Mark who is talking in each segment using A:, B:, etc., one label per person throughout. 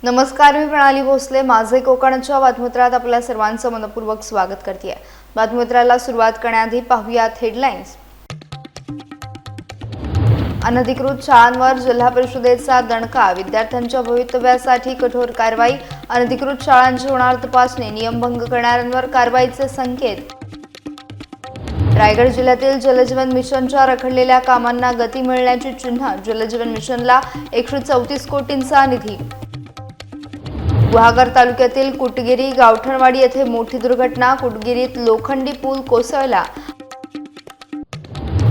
A: नमस्कार, मी प्रणाली भोसले. माझे कोकणच्या बातमीपत्रात आपल्या सर्वांचं मनपूर्वक स्वागत करते. बातमीपत्राला सुरुवात करण्याआधी पाहूयात हेडलाईन्स. अनधिकृत शाळांवर जिल्हा परिषदेचा दणका, विद्यार्थ्यांच्या भवितव्यासाठी कठोर कारवाई. अनधिकृत शाळांची होणार तपासणी, नियमभंग करणाऱ्यांवर कारवाईचे संकेत. रायगड जिल्ह्यातील जलजीवन मिशनच्या रखडलेल्या कामांना गती मिळण्याची चिन्ह, जलजीवन मिशनला 134 कोटींचा निधी. गुहागर तालुक्यातील कुटगिरी गावठणवाडी येथे मोठी दुर्घटना, कुटगिरीत लोखंडी पूल कोसळला.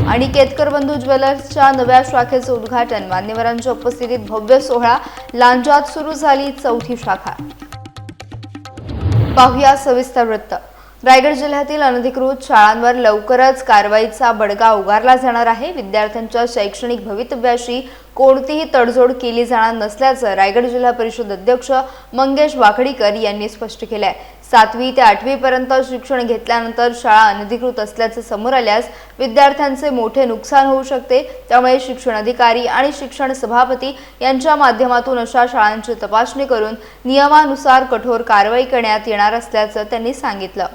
A: आणि केतकर बंधू ज्वेलर्सच्या नव्या शाखेचे उद्घाटन, मान्यवरांच्या उपस्थितीत भव्य सोहळा. लांजात सुरू झाली 4थी शाखा. पाहूया सविस्तर वृत्त. रायगड जिल्ह्यातील अनधिकृत शाळांवर लवकरच कारवाईचा बडगा उगारला जाणार आहे. विद्यार्थ्यांच्या शैक्षणिक भवितव्याशी कोणतीही तडजोड केली जाणार नसल्याचं रायगड जिल्हा परिषद अध्यक्ष मंगेश वाकडीकर यांनी स्पष्ट केलं आहे. 7वी ते 8वी पर्यंत शिक्षण घेतल्यानंतर शाळा अनधिकृत असल्याचे समोर आल्यास विद्यार्थ्यांचे मोठे नुकसान होऊ शकते. त्यामुळे शिक्षण अधिकारी आणि शिक्षण सभापती यांच्या माध्यमातून अशा शाळांची तपासणी करून नियमानुसार कठोर कारवाई करण्यात येणार असल्याचं त्यांनी सांगितलं.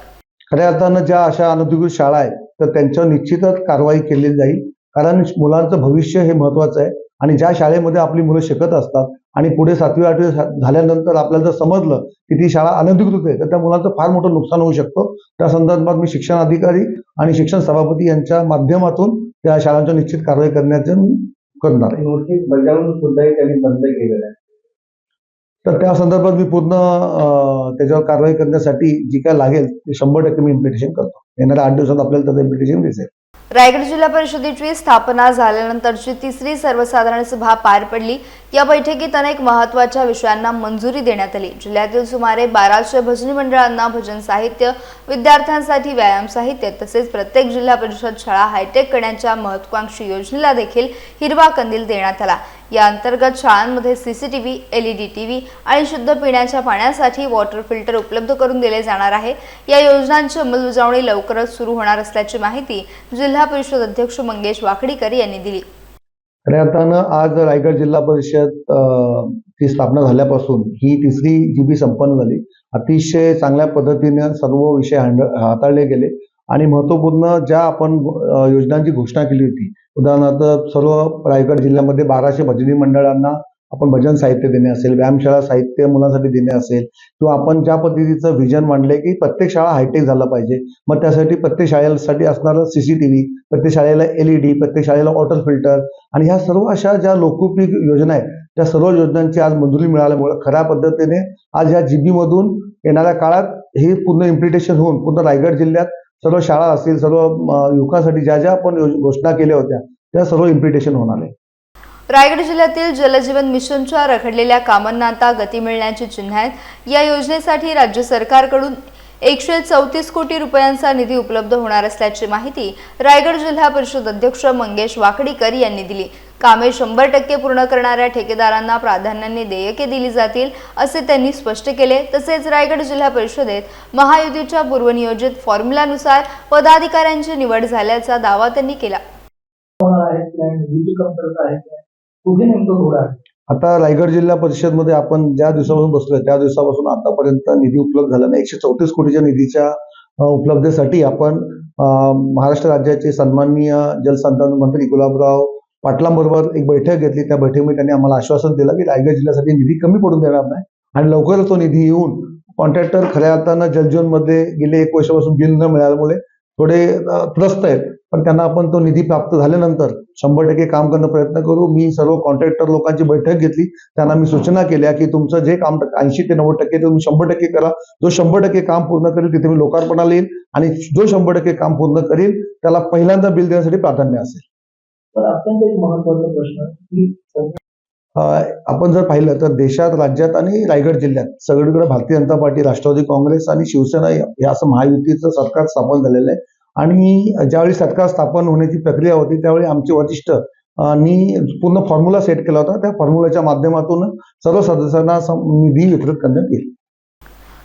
B: खऱ्या अर्थानं ज्या अशा अनधिकृत शाळा आहेत तर त्यांच्यावर निश्चितच कारवाई केली जाईल, कारण मुलांचं भविष्य हे महत्वाचं आहे. आणि ज्या शाळेमध्ये आपली मुलं शिकत असतात आणि पुढे 7वी 8वी झाल्यानंतर आपल्याला जर समजलं की ती शाळा अनधिकृत आहे तर त्या मुलांचं फार मोठं नुकसान होऊ शकतं. त्या संदर्भात मी शिक्षण अधिकारी आणि शिक्षण सभापती यांच्या माध्यमातून त्या शाळांच्या निश्चित कारवाई करण्याचं करणार आहे.
C: नोटीस बजावून सुद्धा त्यांनी बंद केलेलं आहे.
B: तर त्या संदर्भात मी पूर्ण त्याच्यावर कारवाई करण्यासाठी जी काय लागेल ते 100% मी इम्प्लिमेंटेशन करतो. येणाऱ्या 8 दिवसात आपल्याला त्याचं इम्प्लिमेंटेशन दिसेल.
A: रायगड जिल्हा परिषदेची स्थापना झाल्यानंतरची 3री सर्वसाधारण सभा पार पडली. या बैठकीत अनेक महत्त्वाच्या विषयांना मंजुरी देण्यात आली. जिल्ह्यातील सुमारे 1200 भजनी मंडळांना भजन साहित्य, विद्यार्थ्यांसाठी व्यायाम साहित्य तसेच प्रत्येक जिल्हा परिषद शाळा हायटेक करण्याच्या महत्त्वाकांक्षी योजनेला देखील हिरवा कंदील देण्यात आला. या अंतर्गत शाळांमध्ये CCTV, LED TV आणि शुद्ध पिण्याच्या पाण्यासाठी वॉटर फिल्टर उपलब्ध करून दिले जाणार आहे. या योजनांची अंमलबजावणी लवकरच सुरू होणार असल्याची माहिती जिल्हा परिषद अध्यक्ष मंगेश वाकडीकर यांनी दिली.
B: खऱ्या अर्थानं आज रायगड जिल्हा परिषद ची स्थापना झाल्यापासून ही 3री GB संपन्न झाली. अतिशय चांगल्या पद्धतीने सर्व विषय हाताळले गेले आणि महत्त्वपूर्ण ज्या आपण योजनांची घोषणा केली होती, उदाहरणार्थ सर्व रायगड जिल्ह्यामध्ये 1200 भजनी मंडळांना आपण भजन साहित्य देणे असेल, व्यायामशाळा साहित्य मुलांसाठी देणे असेल, किंवा आपण ज्या पद्धतीचं व्हिजन मांडले की प्रत्येक शाळा हायटेक झालं पाहिजे, मग त्यासाठी प्रत्येक शाळेसाठी असणारं CCTV, प्रत्येक शाळेला LED, प्रत्येक शाळेला वॉटर फिल्टर आणि ह्या सर्व अशा ज्या लोकोपयोगी योजना आहेत त्या सर्व योजनांची आज मंजुरी मिळाल्यामुळे खऱ्या पद्धतीने आज ह्या GB मधून येणाऱ्या काळात हे पूर्ण इम्प्लिमेंटेशन होऊन पूर्ण रायगड जिल्ह्यात सर्व शाळा असतील, सर्व युवकांसाठी ज्या ज्या आपण घोषणा केल्या होत्या त्या सर्व इम्प्लिमेंटेशन होणार आहे.
A: रायगड जिल्ह्यातील जलजीवन मिशनच्या रखडलेल्या कामांना आता गती मिळण्याची चिन्ह आहेत. या योजनेसाठी राज्य सरकारकडून 134 कोटी रुपयांचा निधी उपलब्ध होणार असल्याची माहिती रायगड जिल्हा परिषद अध्यक्ष मंगेश वाकडीकर यांनी दिली. कामे 100% पूर्ण करणाऱ्या ठेकेदारांना प्राधान्याने देयके दिली जातील असे त्यांनी स्पष्ट केले. तसेच रायगड जिल्हा परिषदेत महायुतीच्या पूर्वनियोजित फॉर्म्युलानुसार पदाधिकाऱ्यांची निवड झाल्याचा दावा त्यांनी केला.
B: आता रायगड जिल्हा परिषद मध्ये आपण ज्या दिवसापासून बसलोय त्या दिवसापासून आतापर्यंत निधी उपलब्ध झाला नाही. 134 कोटीच्या निधीच्या उपलब्धतेसाठी आपण महाराष्ट्र राज्याचे सन्माननीय जलसंधारण मंत्री गुलाबराव पाटलांबरोबर एक बैठक घेतली. त्या बैठकीमध्ये त्यांनी आम्हाला आश्वासन दिलं की रायगड जिल्ह्यासाठी निधी कमी पडून देणार नाही आणि लवकरच तो निधी येऊन कॉन्ट्रॅक्टर खऱ्या अर्थानं जलजीवन मध्ये गेले 1 वर्षापासून बिल न मिळाल्यामुळे थोडे त्रस्त आहेत, पण त्यांना आपण तो निधी प्राप्त झाल्यानंतर 100% काम करण्याचा प्रयत्न करू. मी सर्व कॉन्ट्रॅक्टर लोकांची बैठक घेतली, त्यांना मी सूचना केल्या की तुमचं जे काम 80 ते 90% तुम्ही 100% करा. जो 100% काम पूर्ण करेल तिथे मी लोकार्पणाला येईल आणि जो 100% काम पूर्ण करेल त्याला पहिल्यांदा बिल देण्यासाठी प्राधान्य असेल.
C: अत्यंत एक महत्त्वाचा प्रश्न की
B: आपण जर पाहिलं तर देशात, राज्यात आणि रायगड जिल्ह्यात सगळीकडे भारतीय जनता पार्टी, राष्ट्रवादी काँग्रेस आणि शिवसेना हे असं महायुतीचं सरकार स्थापन झालेलं आहे. आणि ज्यावेळी सरकार स्थापन होण्याची प्रक्रिया होती त्यावेळी आमचे वरिष्ठ पूर्ण फॉर्म्युला सेट केला होता. त्या फॉर्म्युलाच्या माध्यमातून सर्व सदस्यांना निधी वितरित करण्यात येईल.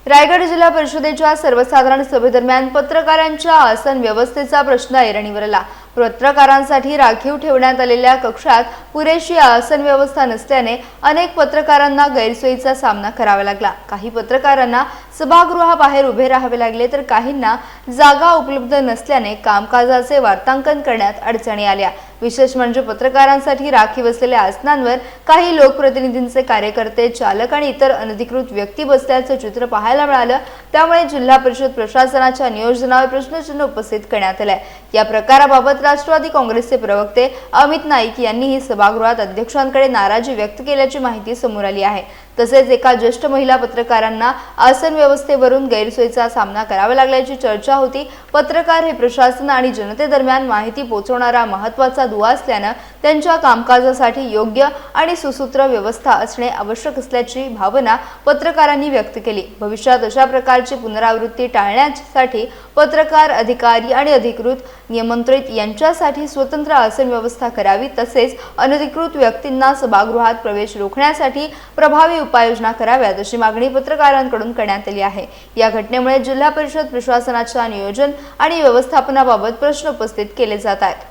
A: रायगड जिल्हा परिषदेच्या सर्वसाधारण सभेदरम्यान पत्रकारांच्या आसन व्यवस्थेचा प्रश्न ऐरणीवर आला. पत्रकारांसाठी राखीव ठेवण्यात आलेल्या कक्षात पुरेशी आसन व्यवस्था नसल्याने अनेक पत्रकारांना गैरसोयीचा सामना करावा लागला। काही पत्रकारांना सभागृहाबाहेर उभे राहावे लागले तर काहींना जागा उपलब्ध नसल्याने कामकाजाचे वार्तांकन करण्यात अडचणी आल्या। विशेष म्हणजे पत्रकारांसाठी राखीव असलेल्या आसनांवर काही लोकप्रतिनिधींचे कार्यकर्ते, चालक आणि इतर अनधिकृत व्यक्ती बसल्याचं चित्र पाहायला मिळालं। त्यामुळे जिल्हा परिषद प्रशासनाच्या नियोजनावर प्रश्नचिन्ह उपस्थित करण्यात आले। या प्रकाराबाबत राष्ट्रवादी काँग्रेसचे प्रवक्ते अमित नाईक यांनीही सभागृहात अध्यक्षांकडे नाराजी व्यक्त केल्याची माहिती समोर आली आहे। तसेच एका ज्येष्ठ महिला पत्रकारांना आसन व्यवस्थेवरून गैरसोयीचा सामना करावा लागल्याची चर्चा होती। पत्रकार हे प्रशासन आणि जनतेदरम्यान माहिती पोहोचवणारा महत्त्वाचा दुवा असल्याने त्यांच्या कामकाजासाठी योग्य आणि सुसूत्र व्यवस्था असणे आवश्यक असल्याची भावना पत्रकारांनी व्यक्त केली। भविष्यात अशा प्रकारची पुनरावृत्ती टाळण्यासाठी पत्रकार, अधिकारी आणि अधिकृत नियंत्रित यांच्यासाठी स्वतंत्र आसन व्यवस्था करावी। तसेच अनधिकृत व्यक्तींना सभागृहात प्रवेश रोखण्यासाठी प्रभावी उपाययोजना कराव्यात अशी मागणी पत्रकारांकडून करण्यात आली आहे। या घटनेमुळे जिल्हा परिषद प्रशासनाच्या नियोजन आणि व्यवस्थापनाबाबत प्रश्न उपस्थित केले जात आहेत।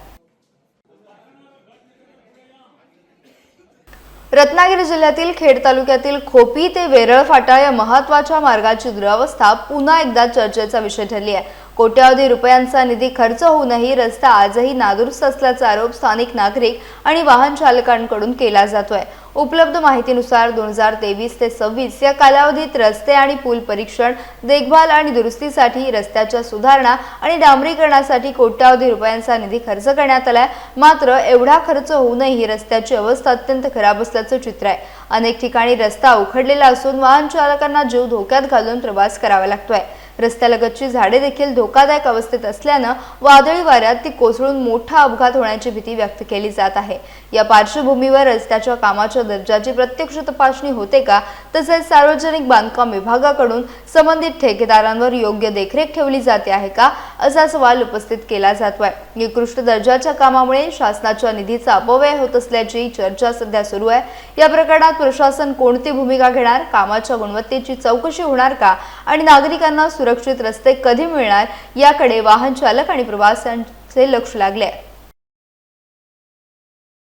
A: रत्नागिरी जिल्ह्यातील खेड तालुक्यातील खोपी ते वेरळ फाटा या महत्त्वाच्या मार्गाची दुरावस्था पुन्हा एकदा चर्चेचा विषय ठरली आहे। कोट्यावधी रुपयांचा निधी खर्च होऊनही रस्ता आजही नादुरुस्त असल्याचा आरोप स्थानिक नागरिक आणि वाहन चालकांकडून केला जातोय। उपलब्ध माहितीनुसार 2023 ते 26 या कालावधीत रस्ते आणि पूल परीक्षण, देखभाल आणि दुरुस्तीसाठी, रस्त्याच्या सुधारणा आणि डांबरीकरणासाठी कोट्यावधी रुपयांचा निधी खर्च करण्यात आलाय। मात्र एवढा खर्च होऊनही रस्त्याची अवस्था अत्यंत खराब असल्याचं चित्र आहे। अनेक ठिकाणी रस्ता उखडलेला असून वाहन चालकांना जीव धोक्यात घालून प्रवास करावा लागतोय। रस्त्यालगतची झाडे देखील धोकादायक अवस्थेत असल्यानं वादळी वाऱ्यात ती कोसळून मोठा अपघात होण्याची भीती व्यक्त केली जात आहे। या पार्श्वभूमीवर रस्त्याच्या कामाच्या दर्जाची प्रत्यक्ष तपासणी होते का, तसेच सार्वजनिक बांधकाम विभागाकडून संबंधित ठेकेदारांवर योग्य देखरेख ठेवली जाते आहे का, असा सवाल उपस्थित केला जातोय। निकृष्ट दर्जाच्या कामामुळे शासनाच्या निधीचा अपव्यय होत असल्याची चर्चा सध्या सुरू आहे। या प्रकरणात प्रशासन कोणती भूमिका घेणार, कामाच्या गुणवत्तेची चौकशी होणार का आणि नागरिकांना सुरक्षित रस्ते कधी मिळणार याकडे वाहन चालक आणि प्रवाशांचे लक्ष लागले।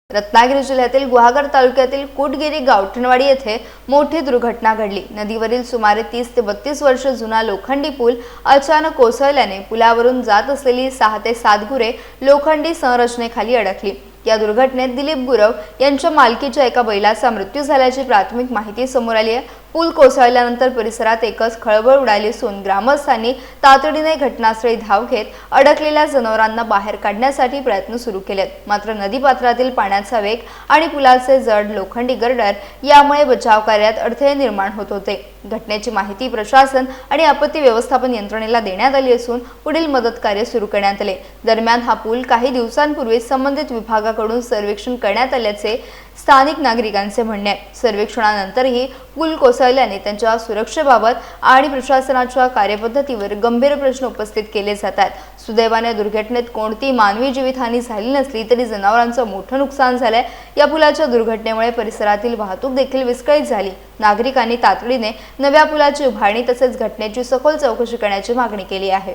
A: रत्नागिरी जिल्ह्यातील गुहागर तालुक्यातील कुटगिरी गावठणवाडी येथे मोठी दुर्घटना घडली। नदीवरील सुमारे 30 ते 32 वर्ष जुना लोखंडी पूल अचानक कोसळल्याने पुलावरून जात असलेली 6 ते 7 गुरे लोखंडी संरचनेखाली अडकली। या दुर्घटनेत दिलीप गुरव यांच्या मालकीच्या एका बैलाचा मृत्यू झाल्याची प्राथमिक माहिती समोर आली आहे। पूल कोसळल्यानंतर परिसरात एकच खळबळ उडाली असून ग्रामस्थांनी तातडीने घटनास्थळी धाव घेत अडकलेल्या जनावरांना बाहेर काढण्यासाठी प्रयत्न सुरू केलेत। मात्र नदीपात्रातील पाण्याचा वेग आणि पुलाचे जड लोखंडी गर्डर यामुळे बचाव कार्यात अडथळे निर्माण होत होते। घटनेची माहिती प्रशासन आणि आपत्ती व्यवस्थापन यंत्रणेला देण्यात आली असून पुढील मदत कार्य सुरू करण्यात आले। दरम्यान हा पूल काही दिवसांपूर्वी संबंधित विभागाकडून सर्वेक्षण करण्यात आल्याचे स्थानिक नागरिकांचे म्हणणे आहे। सर्वेक्षणानंतरही पूल कोसळल्याने त्यांच्या सुरक्षेबाबत आणि प्रशासनाच्या कार्यपद्धतीवर गंभीर प्रश्न उपस्थित केले जात आहेत। सुदैवाने दुर्घटनेत कोणती मानवी जीवितहानी झाली नसली तरी जनावरांचं मोठं नुकसान झालंय। या पुलाच्या दुर्घटनेमुळे परिसरातील वाहतूक देखील विस्कळीत झाली। नागरिकांनी तातडीने नव्या पुलाची उभारणी तसेच घटनेची सखोल चौकशी करण्याची मागणी केली आहे।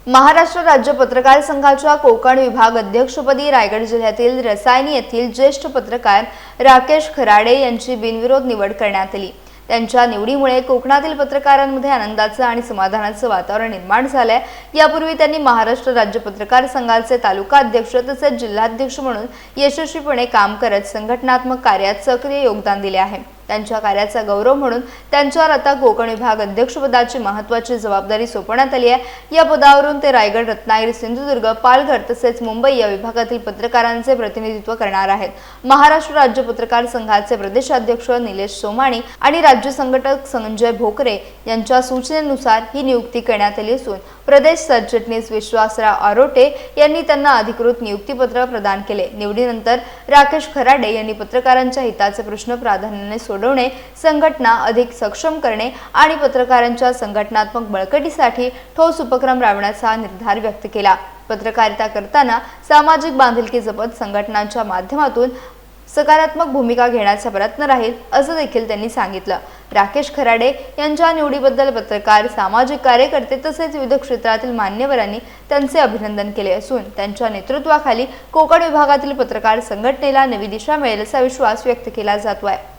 A: महाराष्ट्र राज्य पत्रकार संघाच्या कोकण विभाग अध्यक्षपदी रायगड जिल्ह्यातील रसायनी येथील ज्येष्ठ पत्रकार राकेश खराडे यांची बिनविरोध निवड करण्यात आली। त्यांच्या निवडीमुळे कोकणातील पत्रकारांमध्ये आनंदाचं आणि समाधानाचं वातावरण निर्माण झालंय। यापूर्वी त्यांनी महाराष्ट्र राज्य पत्रकार संघाचे तालुका अध्यक्ष तसेच जिल्हाध्यक्ष म्हणून यशस्वीपणे काम करत संघटनात्मक कार्यात सक्रिय योगदान दिले आहे। त्यांच्या कार्याचा गौरव म्हणून त्यांच्यावर आता कोकण विभाग अध्यक्षपदाची महत्त्वाची जबाबदारी सोपवण्यात आली आहे। या पदावरून ते रायगड, रत्नागिरी, सिंधुदुर्ग, पालघर तसेच मुंबई या विभागातील पत्रकारांचे प्रतिनिधित्व करणार आहेत। महाराष्ट्र राज्य पत्रकार संघाचे प्रदेशाध्यक्ष निलेश सोमाणी आणि राज्य संघटक संजय भोकरे यांच्या सूचनेनुसार ही नियुक्ती करण्यात आली असून प्रदेश सरचिटणीस विश्वासराव आरोटे यांनी त्यांना अधिकृत नियुक्तीपत्र प्रदान केले। निवडीनंतर राकेश खराडे यांनी पत्रकारांच्या हिताचे प्रश्न प्राधान्याने सोडवणे, संघटना अधिक सक्षम करणे आणि पत्रकारांच्या संघटनात्मक बळकटीसाठी ठोस उपक्रम राबवण्याचा निर्धार व्यक्त केला। पत्रकारिता करताना सामाजिक बांधिलकी जपत संघटनांच्या माध्यमातून सकारात्मक भूमिका घेण्याचा प्रयत्न राहील असं देखील त्यांनी सांगितलं. राकेश खराडे यांच्या निवडीबद्दल पत्रकार, सामाजिक कार्यकर्ते तसेच विविध क्षेत्रातील मान्यवरांनी त्यांचे अभिनंदन केले असून त्यांच्या नेतृत्वाखाली कोकण विभागातील पत्रकार संघटनेला नवी दिशा मिळेल असा विश्वास व्यक्त केला जातो आहे.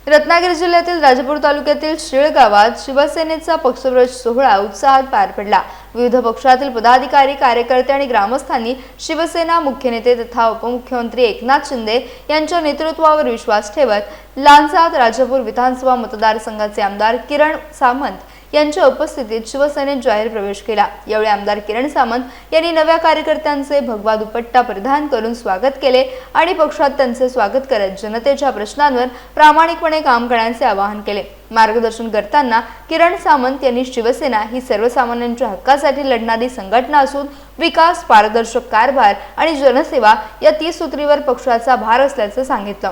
A: रत्नागिरी जिल्ह्यातील राजापूर तालुक्यातील शिळ गावात शिवसेनेचा पक्षप्रवेश सोहळा उत्साहात पार पडला. विविध पक्षातील पदाधिकारी, कार्यकर्ते आणि ग्रामस्थांनी शिवसेना मुख्य नेते तथा उपमुख्यमंत्री एकनाथ शिंदे यांच्या नेतृत्वावर विश्वास ठेवत लांजा राजापूर विधानसभा मतदारसंघाचे आमदार किरण सामंत यांच्या उपस्थितीत शिवसेनेत जाहीर प्रवेश केला. यावेळी आमदार किरण सामंत यांनी नव्या कार्यकर्त्यांचे भगवा दुपट्टा परिधान करून स्वागत केले आणि पक्षात त्यांचे स्वागत करत जनतेच्या प्रश्नांवर प्रामाणिकपणे काम करण्याचे आवाहन केले. मार्गदर्शन करताना किरण सामंत यांनी शिवसेना ही सर्वसामान्यांच्या हक्कासाठी लढणारी संघटना असून विकास, पारदर्शक कारभार आणि जनसेवा या 30 सूत्रीवर पक्षाचा भार असल्याचं सांगितलं.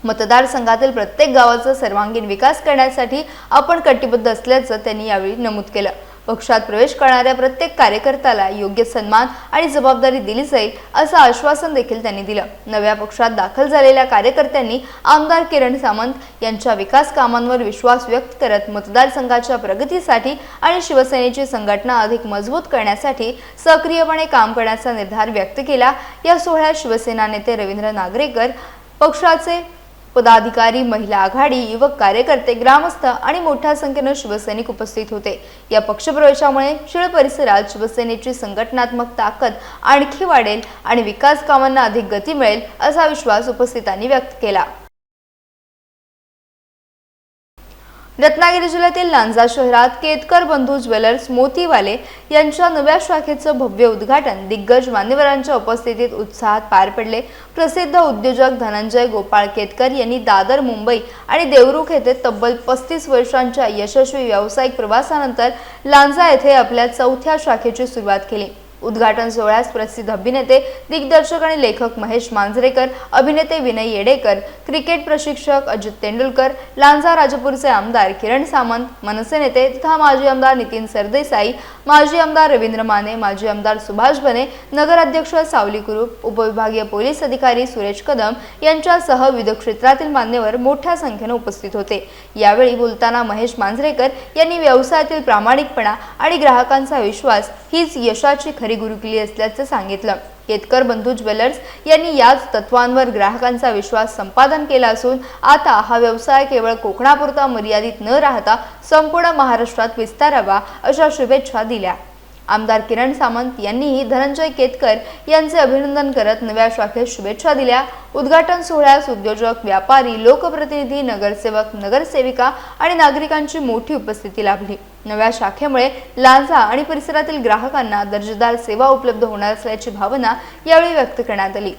A: मतदारसंघातील प्रत्येक गावाचा सर्वांगीण विकास करण्यासाठी आपण कटिबद्ध असल्याचं त्यांनी यावेळी नमूद केलं. पक्षात प्रवेश करणाऱ्या प्रत्येक कार्यकर्त्याला योग्य सन्मान आणि जबाबदारी दिली जाईल असं आश्वासन देखील त्यांनी दिलं. नव्या पक्षात दाखल झालेल्या कार्यकर्त्यांनी आमदार किरण सामंत यांच्या विकास कामांवर विश्वास व्यक्त करत मतदारसंघाच्या प्रगतीसाठी आणि शिवसेनेची संघटना अधिक मजबूत करण्यासाठी सक्रियपणे काम करण्याचा निर्धार व्यक्त केला. या सोहळ्यात शिवसेना नेते रवींद्र नागरेकर, पक्षाचे पदाधिकारी, महिला आघाडी, युवक कार्यकर्ते, ग्रामस्थ आणि मोठ्या संख्येने शिवसैनिक उपस्थित होते. या पक्षप्रवेशामुळे शिळ परिसरात शिवसेनेची संघटनात्मक ताकद आणखी वाढेल आणि विकास कामांना अधिक गती मिळेल असा विश्वास उपस्थितांनी व्यक्त केला. रत्नागिरी जिल्ह्यातील लांजा शहरात केतकर बंधू ज्वेलर्स मोतीवाले यांच्या नव्या शाखेचं भव्य उद्घाटन दिग्गज मान्यवरांच्या उपस्थितीत उत्साहात पार पडले. प्रसिद्ध उद्योजक धनंजय गोपाळ केतकर यांनी दादर, मुंबई आणि देवरुख येथे तब्बल 35 वर्षांच्या यशस्वी व्यावसायिक प्रवासानंतर लांजा येथे आपल्या 4थ्या शाखेची सुरुवात केली. उद्घाटन सोहळ्यास प्रसिद्ध अभिनेते, दिग्दर्शक आणि लेखक महेश मांजरेकर, अभिनेते विनय येडेकर, क्रिकेट प्रशिक्षक अजित तेंडुलकर, लांजा राजापूरचे आमदार किरण सामंत, मनसे नेते तथा माजी आमदार नितीन सरदेसाई, माजी आमदार रवींद्र माने, माजी आमदार सुभाष बने, नगराध्यक्ष सावली कुरूप, उपविभागीय पोलीस अधिकारी सुरेश कदम यांच्यासह विविध क्षेत्रातील मान्यवर मोठ्या संख्येने उपस्थित होते. यावेळी बोलताना महेश मांजरेकर यांनी व्यवसायातील प्रामाणिकपणा आणि ग्राहकांचा विश्वास हीच यशाची खरी गुरुकिल्ली असल्याचं सांगितलं. केतकर बंधू ज्वेलर्स यांनी याच तत्वांवर ग्राहकांचा विश्वास संपादन केला असून आता हा व्यवसाय केवळ कोकणापुरता मर्यादित न राहता संपूर्ण महाराष्ट्रात विस्तारावा अशा शुभेच्छा दिल्या. आमदार किरण सामंत यांनीही धनंजय केतकर यांचे अभिनंदन करत नव्या शाखेत शुभेच्छा दिल्या. उद्घाटन सोहळ्यास उद्योजक, व्यापारी, लोकप्रतिनिधी, नगरसेवक, नगरसेविका आणि नागरिकांची मोठी उपस्थिती लाभली. नव्या शाखेमुळे लांजा आणि परिसरातील ग्राहकांना दर्जेदार सेवा उपलब्ध होणार असल्याची भावना यावेळी व्यक्त करण्यात आली.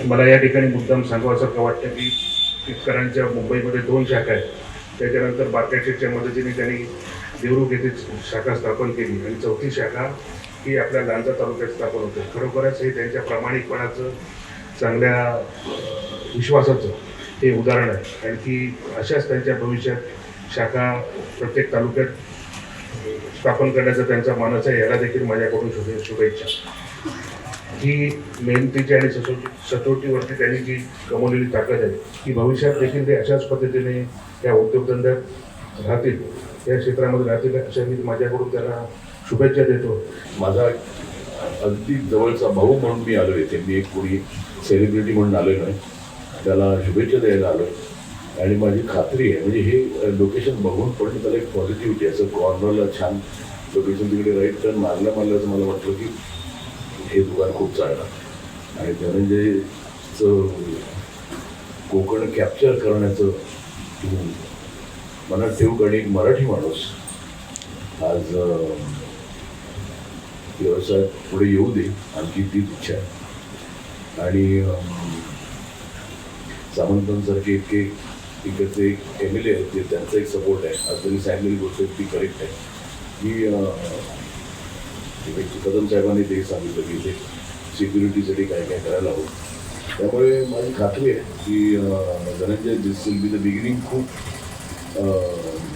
D: मला या ठिकाणी मुद्दाम सांगावं वाटतं की केतकरांच्या मुंबईमध्ये 2 शाखा आहेत. त्याच्यानंतर बार्केटच्या मदतीने त्यांनी देवरुख येथे शाखा स्थापन केली आणि 4थी शाखा ही आपल्या लांजा तालुक्यात स्थापन होते. खरोखरच हे त्यांच्या प्रामाणिकपणाचं, चांगल्या विश्वासाचं हे उदाहरण आहे. आणखी अशाच त्यांच्या भविष्यात शाखा प्रत्येक तालुक्यात स्थापन करण्याचा त्यांचा मानस आहे. याला देखील माझ्याकडून शुभेच्छा. ही मेहनतीची आणि सचोटीवरती त्यांनी जी कमवलेली ताकद आहे ही भविष्यात देखील ते अशाच पद्धतीने या उद्योगधंद्यात राहतील, या क्षेत्रामध्ये राहतील अशा मी माझ्याकडून त्यांना शुभेच्छा देतो.
E: माझा अगदी जवळचा भाऊ म्हणून मी आलो इथे. मी एक कोणी सेलिब्रिटी म्हणून आलेलो आहे, त्याला शुभेच्छा द्यायला आलो आहे. आणि माझी खात्री आहे, म्हणजे हे लोकेशन बघून पण त्याला एक पॉझिटिव्हिटी, असं कॉर्नरला छान लोकेशन, तिकडे राईट टर्न मारल्याचं मला वाटलं की हे दुकान खूप चालणार. आणि धनंजयचं कोकण कॅप्चर करण्याचं मनात ठेवू, कारण एक मराठी माणूस आज व्यवसायात पुढे येऊ दे, आमची तीच इच्छा आहे. आणि सामंतांसारखे इतके इकडचे MLA आहेत ते, त्यांचा एक सपोर्ट आहे. आज त्यांनी सांगितलेली गोष्ट ती करेक्ट आहे की कदम साहेबांनी ते सांगितलं की इथे सिक्युरिटीसाठी काय काय करायला हवं. त्यामुळे माझी खात्री आहे की धनंजय दिस विल बी द बिगिनिंग खूप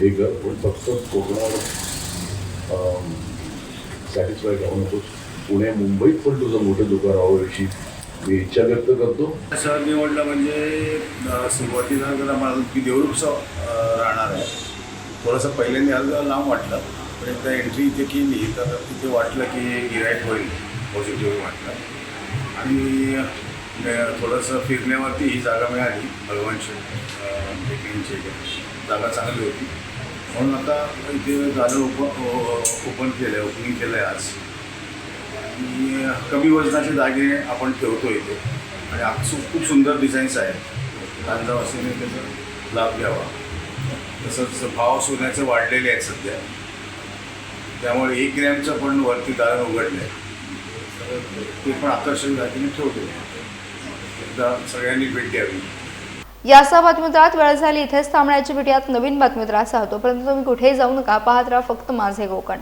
E: हे कर, पण फक्त कोकणावर सॅटिस्फाईड राहू नकोस. पुणे मुंबईत पण तुझं मोठं दुकान व्हावं अशी मी इच्छा व्यक्त करतो.
F: शहर निवडलं म्हणजे सुरुवातीला जरा मला की देवरूपचं राहणार आहे. थोडंसं पहिल्यांदा यायला जरा लांब वाटलं, पण एकदा एंट्री इथे केली तर तिथे वाटलं की गिराईक होईल, पॉझिटिव्ह वाटलं. आणि थोडंसं फिरण्यावरती ही जागा मिळाली. भगवान बेकरींची जागा चांगली होती म्हणून आता इथे झालं ओपनिंग केलं आहे आज. आणि कमी वजनाचे दागिने आपण ठेवतो इथे आणि खूप सुंदर डिझाईन्स आहेत. कांदावासीने त्याचा लाभ घ्यावा. तसंच भाव सोन्याचे वाढलेले आहेत सध्या, त्यामुळे 1 ग्रॅमचं पण वरती दालन उघडलं आहे, तर ते पण आकर्षक दागिने ठेवतो. एकदा सगळ्यांनी भेट द्यावी.
A: यासह बातमीपत्रात वेळ झाली इथेच थांबण्याची. भेटूयात नवीन बातमीपत्रासह. तोपर्यंत तुम्ही कुठेही जाऊ नका. पाहत राहा फक्त माझे कोकण.